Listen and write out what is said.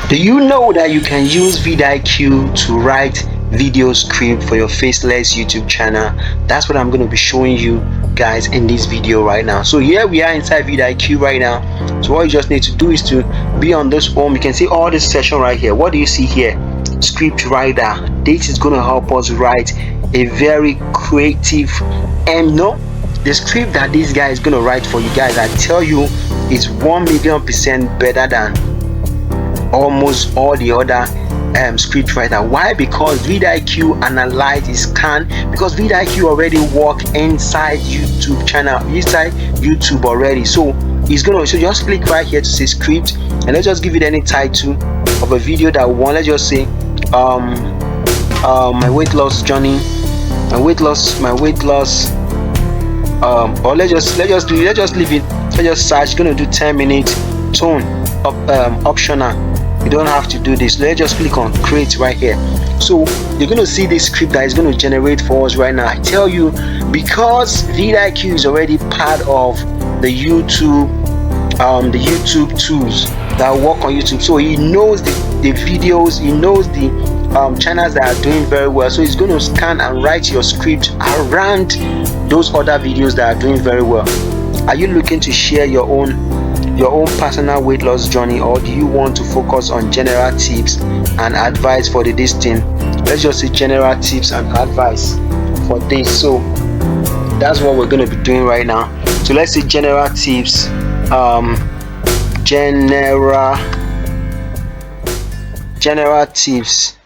Do you know that you can use vidIQ to write video script for your Faceless YouTube channel? That's what I'm going to be showing you guys in this video right now. So here we are inside vidIQ right now. So what you just need to do is to be on this home. You can see all this section right here. What do you see here? Script writer. This is going to help us write a very creative and the script that this guy is going to write for you guys, I tell you, is 1,000,000% better than almost all the other script writer. Why? Because vidIQ analyze, scan, because vidIQ already work inside YouTube channel, inside YouTube already. So it's gonna, so just click right here to say script, and let's just give it any title of a video that we want. Let's just say my weight loss journey, or let's just leave it, let's just search. Gonna do 10-minute tone optional. You don't have to do this. Let's just click on create right here. So you're going to see this script that is going to generate for us right now. I tell you, because vidIQ is already part of the YouTube tools that work on YouTube, so he knows the videos, he knows the channels that are doing very well. So he's going to scan and write your script around those other videos that are doing very well. Are you looking to share your own personal weight loss journey, or do you want to focus on general tips and advice for this thing? Let's just say general tips and advice for this. So that's what we're going to be doing right now. So let's say general tips, general tips